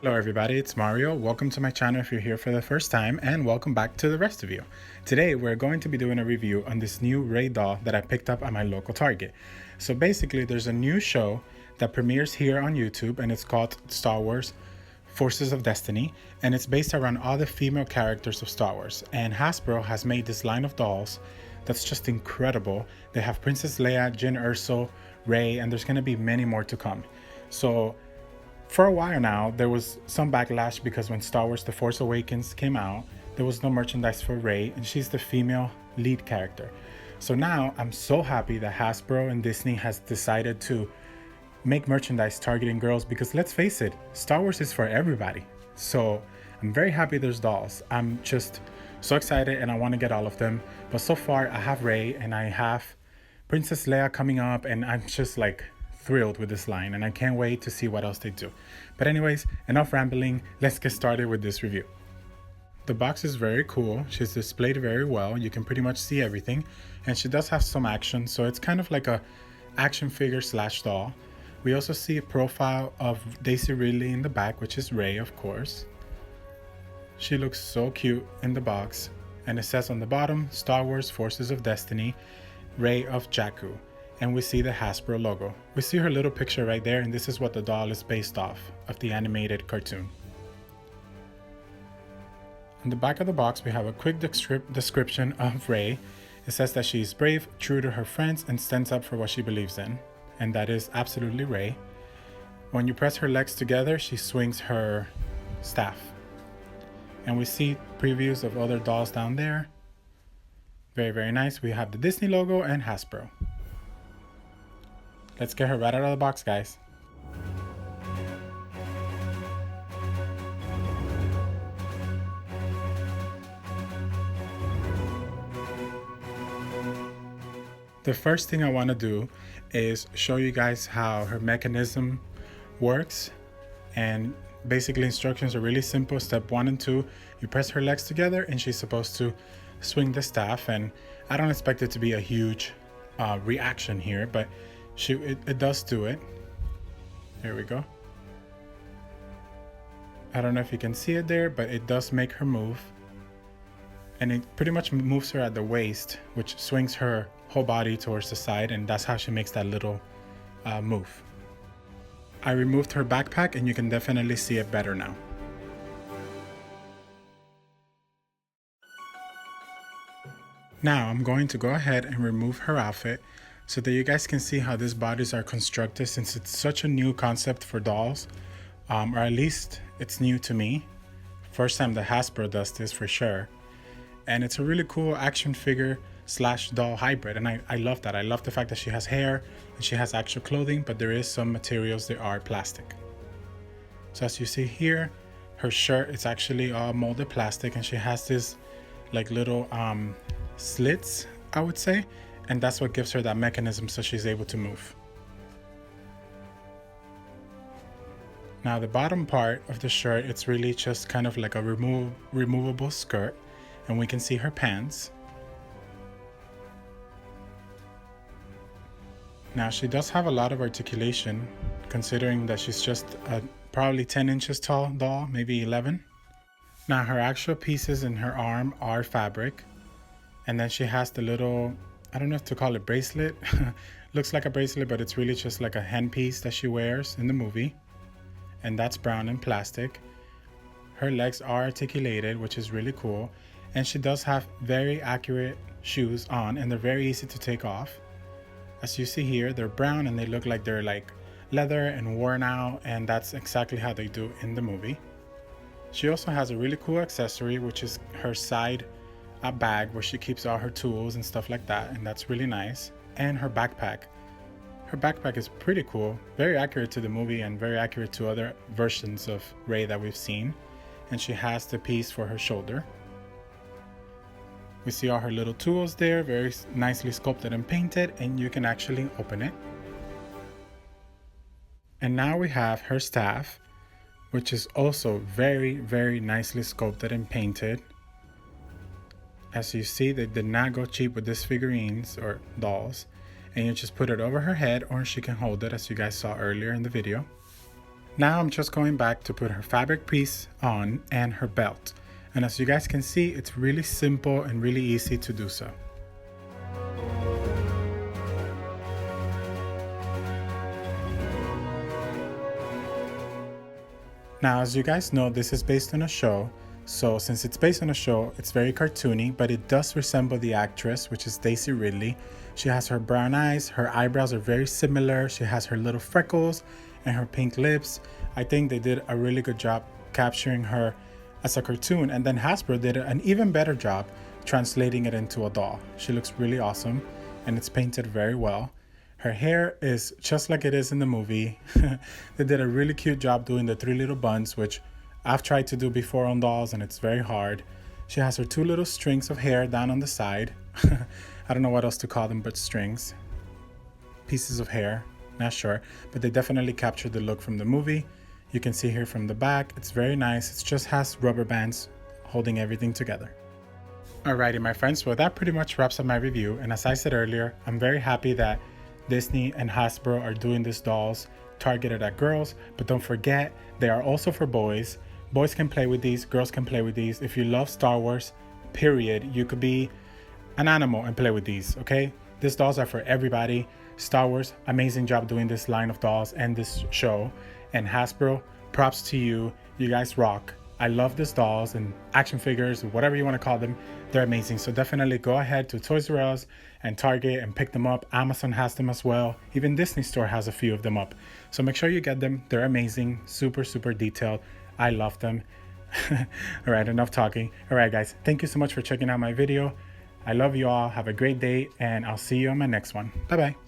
Hello everybody, it's Mario. Welcome to my channel if you're here for the first time, and welcome back to the rest of you. Today we're going to be doing a review on this new Rey doll that I picked up at my local Target. So basically there's a new show that premieres here on YouTube and it's called Star Wars Forces of Destiny, and it's based around all the female characters of Star Wars. And Hasbro has made this line of dolls that's just incredible. They have Princess Leia, Jyn Erso, Rey, and there's going to be many more to come. So for a while now, there was some backlash because when Star Wars The Force Awakens came out, there was no merchandise for Rey, and she's the female lead character. So now I'm so happy that Hasbro and Disney has decided to make merchandise targeting girls, because let's face it, Star Wars is for everybody. So I'm very happy there's dolls. I'm just so excited and I want to get all of them. But so far I have Rey and I have Princess Leia coming up, and I'm just like thrilled with this line and I can't wait to see what else they do. But anyways, enough rambling, let's get started with this review. The box is very cool. She's displayed very well. You can pretty much see everything, and she does have some action, so it's kind of like a action figure slash doll. We also see a profile of Daisy Ridley in the back, which is Rey, of course. She looks so cute in the box, and it says on the bottom, Star Wars Forces of Destiny, Rey of Jakku. And we see the Hasbro logo. We see her little picture right there, and this is what the doll is based off of, the animated cartoon. On the back of the box, we have a quick description of Rey. It says that she is brave, true to her friends, and stands up for what she believes in. And that is absolutely Rey. When you press her legs together, she swings her staff. And we see previews of other dolls down there. Very, very nice. We have the Disney logo and Hasbro. Let's get her right out of the box, guys. The first thing I want to do is show you guys how her mechanism works. And basically instructions are really simple. Step 1 and 2, you press her legs together and she's supposed to swing the staff. And I don't expect it to be a huge reaction here, but it does do it. Here we go. I don't know if you can see it there, but it does make her move. And it pretty much moves her at the waist, which swings her whole body towards the side, and that's how she makes that little move. I removed her backpack and you can definitely see it better now. Now I'm going to go ahead and remove her outfit so that you guys can see how these bodies are constructed, since it's such a new concept for dolls, or at least it's new to me. First time that Hasbro does this for sure. And it's a really cool action figure slash doll hybrid, and I love that. I love the fact that she has hair and she has actual clothing, but there is some materials that are plastic. So as you see here, her shirt is actually all molded plastic, and she has this like little slits, I would say, and that's what gives her that mechanism so she's able to move. Now the bottom part of the shirt, it's really just kind of like a removable skirt, and we can see her pants. Now she does have a lot of articulation, considering that she's just a probably 10 inches tall doll, maybe 11. Now her actual pieces in her arm are fabric, and then she has the little, I don't know if to call it bracelet. Looks like a bracelet, but it's really just like a handpiece that she wears in the movie, and that's brown and plastic. Her legs are articulated, which is really cool, and she does have very accurate shoes on, and they're very easy to take off. As you see here, they're brown and they look like they're like leather and worn out, and that's exactly how they do in the movie. She also has a really cool accessory, which is her side bag where she keeps all her tools and stuff like that, and that's really nice. And her backpack. Her backpack is pretty cool, very accurate to the movie and very accurate to other versions of Rey that we've seen. And she has the piece for her shoulder. We see all her little tools there, very nicely sculpted and painted, and you can actually open it. And now we have her staff, which is also very, very nicely sculpted and painted. As you see, they did not go cheap with these figurines or dolls, and you just put it over her head, or she can hold it as you guys saw earlier in the video. Now I'm just going back to put her fabric piece on and her belt. And as you guys can see, it's really simple and really easy to do so. Now, as you guys know, this is based on a show. So since it's based on a show, it's very cartoony, but it does resemble the actress, which is Daisy Ridley. She has her brown eyes, her eyebrows are very similar, she has her little freckles and her pink lips. I think they did a really good job capturing her as a cartoon, and then Hasbro did an even better job translating it into a doll. She looks really awesome and it's painted very well. Her hair is just like it is in the movie. They did a really cute job doing the 3 little buns, which I've tried to do before on dolls and it's very hard. She has her 2 little strings of hair down on the side. I don't know what else to call them but strings. Pieces of hair, not sure, but they definitely captured the look from the movie. You can see here from the back, it's very nice. It just has rubber bands holding everything together. Alrighty my friends, well that pretty much wraps up my review, and as I said earlier, I'm very happy that Disney and Hasbro are doing these dolls targeted at girls, but don't forget they are also for boys. Boys can play with these, girls can play with these. If you love Star Wars, period, you could be an animal and play with these, okay? These dolls are for everybody. Star Wars, amazing job doing this line of dolls and this show. And Hasbro, props to you. You guys rock. I love these dolls and action figures, whatever you want to call them. They're amazing. So definitely go ahead to Toys R Us and Target and pick them up. Amazon has them as well. Even Disney Store has a few of them up. So make sure you get them. They're amazing. Super, super detailed. I love them. All right, enough talking. All right, guys. Thank you so much for checking out my video. I love you all. Have a great day, and I'll see you on my next one. Bye-bye.